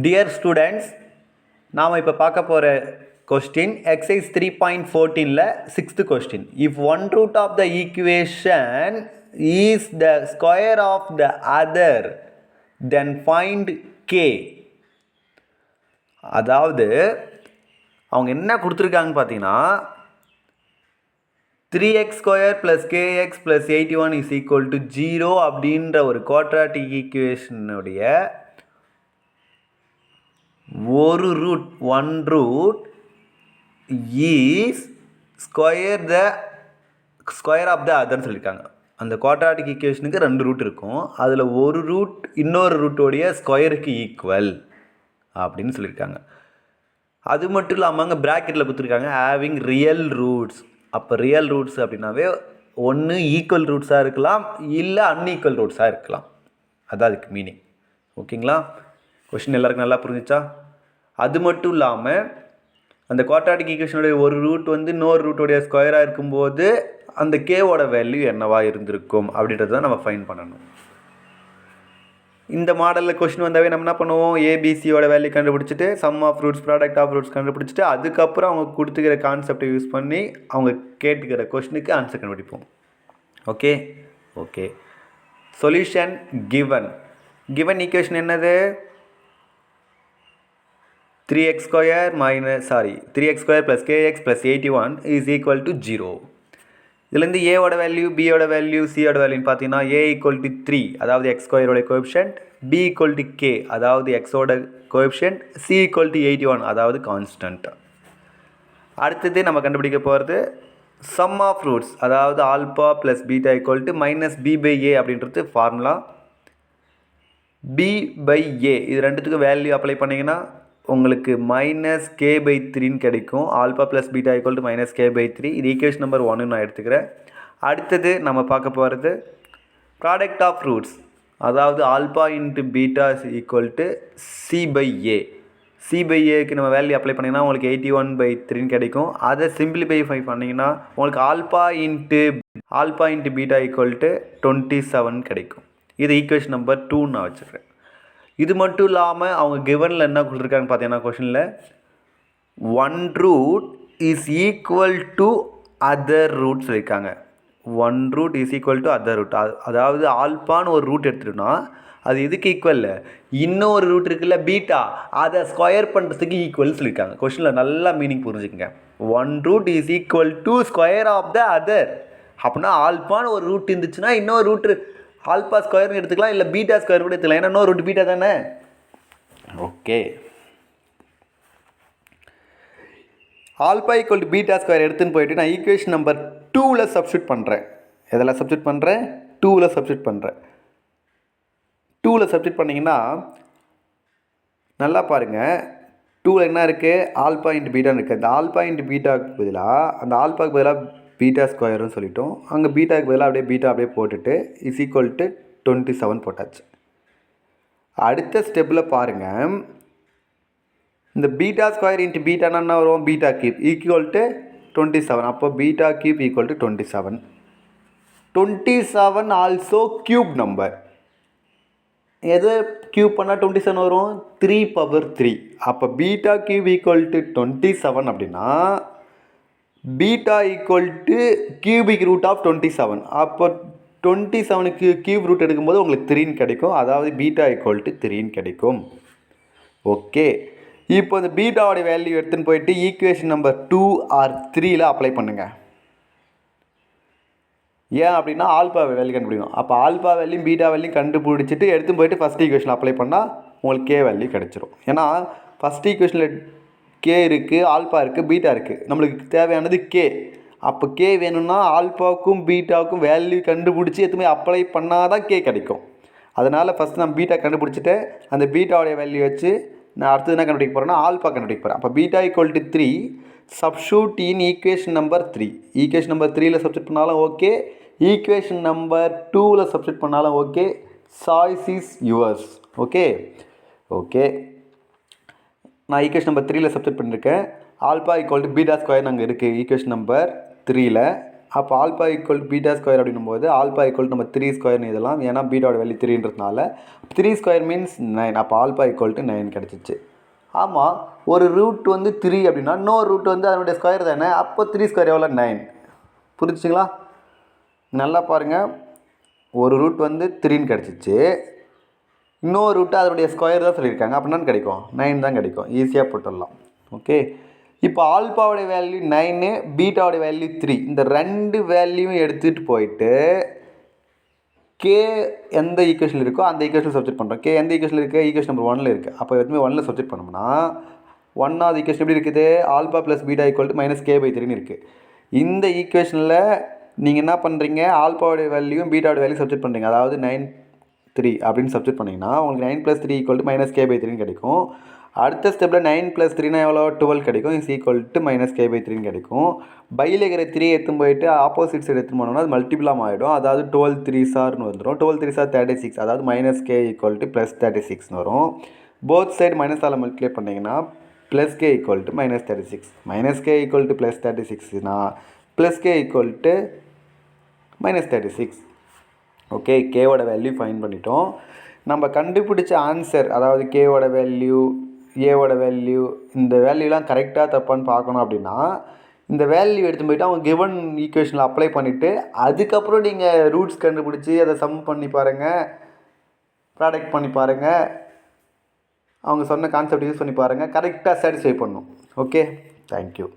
Dear students, நாம் இப்போ பார்க்க போகிற question exercise 3.14ல 6th question. If one root of the equation is the square of the other, then find k. அதாவது அவங்க என்ன கொடுத்துருக்காங்கன்னு பார்த்தீங்கன்னா 3x square plus kx plus 81 is equal to 0 அப்படின்ற ஒரு quadratic equationனுடைய ஒரு root one root is square of the அதர்ன்னு சொல்லியிருக்காங்க. அந்த குவாட்ராட்டிக் ஈக்குவேஷனுக்கு 2 ரூட் இருக்கும், அதில் ஒரு ரூட் இன்னொரு ரூட்டோடைய ஸ்கொயருக்கு ஈக்குவல் அப்படின்னு சொல்லியிருக்காங்க. அது மட்டும் இல்லாமல் அங்கே ப்ராக்கெட்டில் கொடுத்துருக்காங்க ஹேவிங் ரியல் ரூட்ஸ். அப்போ ரியல் ரூட்ஸ் அப்படின்னாவே ஒன்று ஈக்குவல் ரூட்ஸாக இருக்கலாம், இல்லை அன்ஈக்குவல் ரூட்ஸாக இருக்கலாம். அதுதான் அதுக்கு மீனிங். ஓகேங்களா? கொஷின் எல்லாருக்கும் நல்லா புரிஞ்சிச்சா? அது மட்டும் இல்லாமல் அந்த குவாட்ராட்டிக் ஈக்குவேஷனுடைய ஒரு ரூட் இன்னொரு ரூட்டோடைய ஸ்கொயராக இருக்கும்போது அந்த கேவோட வேல்யூ என்னவா இருந்திருக்கும் அப்படின்றது தான் நம்ம ஃபைன் பண்ணணும். இந்த மாடலில் கொஷின் வந்தாவே நம்ம என்ன பண்ணுவோம், ஏபிசியோட வேல்யூ கண்டுபிடிச்சிட்டு sum of roots product of roots கண்டுபிடிச்சிட்டு அதுக்கப்புறம் அவங்க கொடுத்துக்கிற கான்செப்டை யூஸ் பண்ணி அவங்க கேட்டுக்கிற கொஷினுக்கு ஆன்சர் கண்டுபிடிப்போம். Okay okay solution given equation என்னது? 3x square plus kx plus 81 is equal to 0. இதுலேருந்து ஏவோட வேல்யூ, பியோட வேல்யூ, சியோட வேல்யூன்னு பார்த்தீங்கன்னா a equal to 3 அதாவது x ஸ்கொயரோட coefficient, b equal to k அதாவது xோட கோஎஃபிஷியன்ட், c equal to 81 அதாவது கான்ஸ்டன்ட். அடுத்தது நம்ம கண்டுபிடிக்க போகிறது சம் ஆஃப் ரூட்ஸ், அதாவது alpha plus beta equal to minus b by a அப்படின்றது ஃபார்முலா. b by a இது ரெண்டுத்துக்கும் வேல்யூ அப்ளை பண்ணிங்கன்னா உங்களுக்கு மைனஸ் கே பை 3ன்னு கிடைக்கும். Alpha plus beta equal to minus k by 3. இது ஈக்குவேஷன் நம்பர் 1 நான் எடுத்துக்கிறேன். அடுத்தது நம்ம பார்க்க போகிறது ப்ராடக்ட் ஆஃப் ரூட்ஸ், அதாவது alpha into beta equal to c by a. C by ஏக்கு நம்ம வேல்யூ அப்ளை பண்ணிங்கன்னா உங்களுக்கு 81 by 3ன்னு கிடைக்கும். அதை சிம்பிளிஃபை பண்ணிங்கன்னா உங்களுக்கு alpha into beta equal to 27 கிடைக்கும். இது ஈக்குவேஷன் நம்பர் 2 நான் வச்சுக்கிறேன். இது மட்டும் இல்லாமல் அவங்க கிவனில் என்ன கொடுத்துருக்காங்கன்னு பார்த்தீங்கன்னா கொஷனில் one root is equal to other root சொல்லியிருக்காங்க. One root is equal to other root, அதாவது ஆல்பான்னு ஒரு ரூட் எடுத்துட்டோம்னா அது எதுக்கு ஈக்குவல்? இன்னொரு ரூட் இருக்குல்ல பீட்டா, அதை ஸ்கொயர் பண்ணுறதுக்கு ஈக்குவல் சொல்லியிருக்காங்க. கொஷனில் நல்லா மீனிங் புரிஞ்சுக்கங்க. One root is equal to square of the other. அப்படின்னா ஆல்பான்னு ஒரு ரூட் இருந்துச்சுன்னா இன்னொரு ரூட் ஆல்பா ஸ்கொயர்னு எடுத்துக்கலாம், இல்லை பீட்டா ஸ்கொயர் கூட எடுத்துக்கலாம். ஏன்னா இன்னொரு ரூட் பீட்டா தானே. Okay, alpha equal to beta square எடுத்துன்னு போயிட்டு நான் ஈக்குவேஷன் நம்பர் 2ல் சப்ஸ்டியூட் பண்ணுறேன். எதில் சப்ஸ்டியூட் பண்ணுறேன்? 2ல் சப்ஸ்டியூட் பண்ணுறேன். 2ல் சப்ஸ்டியூட் பண்ணிங்கன்னா நல்லா பாருங்கள், 2ல் என்ன இருக்குது? ஆல்பா இன்ட்டு பீட்டான்னு இருக்குது. அந்த ஆல்பா இன்ட்டு பீட்டாவுக்கு பதிலாக அந்த ஆல்பாவுக்கு பதிலாக பீட்டா ஸ்கொயர்னு சொல்லிட்டோம். அங்கே பீட்டாவுக்கு பதிலாக அப்படியே பீட்டா அப்படியே போட்டுட்டு இஸ் ஈக்குவல் டு 27 போட்டாச்சு. அடுத்த ஸ்டெப்பில் பாருங்கள், இந்த பீட்டா ஸ்கொயர் இன்ட்டு பீட்டானா என்ன வரும்? Beta cube equal to 27. அப்போ beta cube equal to 27. 27 also cube number. எது கியூப் பண்ணால் 27 வரும்? 3 பவர் 3. அப்போ பீட்டா கியூப் ஈக்குவல் டு 27 அப்படின்னா beta equal to cubic root of 27. அப்போ 27க்கு கியூப் ரூட் எடுக்கும்போது உங்களுக்கு 3ன்னு கிடைக்கும், அதாவது பீட்டா ஈக்குவல் டு 3ன்னு கிடைக்கும். ஓகே, இப்போ இந்த பீட்டாவோட வேல்யூ எடுத்துன்னு போயிட்டு ஈக்குவேஷன் நம்பர் 2 ஆர் 3ல் அப்ளை பண்ணுங்கள். ஏன் அப்படின்னா ஆல்பா வேல்யூ கண்டுபிடிக்கணும். அப்போ ஆல்பா வேல்யூ பீட்டா வேல்யூ கண்டுபிடிச்சிட்டு எடுத்துன்னு போயிட்டு ஃபஸ்ட் ஈக்குவேஷன் அப்ளை பண்ணால் உங்களுக்கு கே வேல்யூ கிடச்சிரும். ஏன்னா ஃபஸ்ட் ஈக்குவேஷனில் கே இருக்குது, ஆல்பா இருக்குது, பீட்டா இருக்குது. நம்மளுக்கு தேவையானது கே. அப்போ கே வேணும்னா ஆல்பாவுக்கும் பீட்டாவுக்கும் வேல்யூ கண்டுபிடிச்சி எதுவுமே அப்ளை பண்ணால் தான் கே கிடைக்கும். அதனால் ஃபஸ்ட் நான் பீட்டா கண்டுபிடிச்சிட்டு அந்த பீட்டாவோடைய வேல்யூ வச்சு நான் அடுத்தது என்ன கண்டுபிடிக்க போகிறேன்னா ஆல்பா கண்டுபிடிக்க போகிறேன். அப்போ beta equal to 3 substitute in equation number 3. Equation number 3ல் சப்ஸ்டியூட் பண்ணாலும் ஓகே, ஈக்குவேஷன் நம்பர் 2ல் சப்ஸ்டியூட் பண்ணாலும் okay. Choice is yours. Okay okay, நான் ஈக்குவேஷன் நம்பர் 3ல் சப்ஸ்டியூட் பண்ணியிருக்கேன். Alpha equal to beta square அங்கே இருக்குது ஈக்குவேஷன் நம்பர் 3ல். அப்போ ஆல்பா ஈக்குவல் பீட்டா ஸ்கொயர் அப்படின்னும் போது ஆல்பா ஈக்குவல் நம்ம 3 ஸ்கொயர்னு இதெல்லாம், ஏன்னா பீட்டாவோட வேல்யூ 3ன்றதுனால 3 ஸ்கொயர் மீன்ஸ் 9. அப்போ ஆல்பா ஈக்குவல் டு 9 கிடச்சிச்சு. ஆமாம், ஒரு ரூட் வந்து 3 அப்படின்னா இன்னொரு ரூட் வந்து அதனுடைய ஸ்கொயர் தானே, அப்போ 3 ஸ்கொயர் எவ்வளோ? 9. புரிஞ்சுங்களா? நல்லா பாருங்கள், ஒரு ரூட் வந்து 3ன்னு கிடச்சிச்சு, இன்னொரு ரூட்டு அதனுடைய ஸ்கொயர் தான் சொல்லியிருக்காங்க, அப்படின்னா கிடைக்கும் 9 தான் கிடைக்கும். ஈஸியாக போட்டுடலாம். ஓகே, இப்போ ஆல்பாவோடைய வேல்யூ 9, பீட்டாவோடைய வேல்யூ 3. இந்த 2 வேல்யூவும் எடுத்துகிட்டு போயிட்டு கே எந்த ஈக்குவேஷன் இருக்கோ அந்த ஈக்குவேஷன் சப்ஸ்டிட் பண்ணுறோம். கே எந்த ஈக்குவேஷன் இருக்குது? ஈக்குவேஷன் நம்பர் 1ல் இருக்குது. அப்போ எதுவுமே 1ல் சப்ஸ்டிட் பண்ணோம்னா 1வது ஈக்குவேஷன் எப்படி இருக்குது? Alpha plus beta equal to -k/3ன்னு இருக்குது. இந்த ஈக்குவேஷனில் நீங்கள் என்ன பண்ணுறீங்க? ஆல்பாவோடைய வேல்யூயும் பீட்டாவோட வேல்யூ சப்ஸ்டிட் பண்ணுறீங்க. அதாவது 9, 3 அப்படின்னு சப்ஸ்டிட் பண்ணிங்கன்னா உங்களுக்கு 9 + 3 ஈக்குவல் டு -k/3ன்னு கிடைக்கும். அடுத்த ஸ்டெப்பில் 9 + 3 எவ்வளோ? 12 கிடைக்கும். இஸ் ஈக்குவல் டு -k/3ன்னு கிடைக்கும். பையில் இருக்கிற 3 எடுத்துன்னு போயிட்டு ஆப்போசிட் சைடு எடுத்துன்னு போனோம்னா அது மல்டிபிளாக ஆகிடும். அதாவது 12 3s வந்துடும். 12 3s 36, அதாவது -k ஈக்குவல் டு +36ன்னு வரும். போத் சைடு மைனஸால் மல்டிப்ளை பண்ணிங்கன்னா +k equal to -36. -k equal to +36னா +k ஈக்குவல் டு -36. ஓகே, கேவோட வேல்யூ ஃபைன் பண்ணிட்டோம். நம்ம கண்டுபிடிச்ச ஆன்சர், அதாவது கேவோட வேல்யூ, ஏவோட வேல்யூ, இந்த வேல்யூலாம் கரெக்டாக தப்பான்னு பார்க்கணும் அப்படின்னா இந்த வேல்யூ எடுத்து போய்ட்டு அவங்க கிவன் ஈக்குவேஷனில் அப்ளை பண்ணிவிட்டு அதுக்கப்புறம் நீங்கள் ரூட்ஸ் கண்டுபிடிச்சி அதை சம் பண்ணி பாருங்கள், ப்ராடக்ட் பண்ணி பாருங்கள், அவங்க சொன்ன கான்செப்ட் யூஸ் பண்ணி பாருங்கள், கரெக்டாக சாட்டிஸ்ஃபை பண்ணணும். Okay, thank you.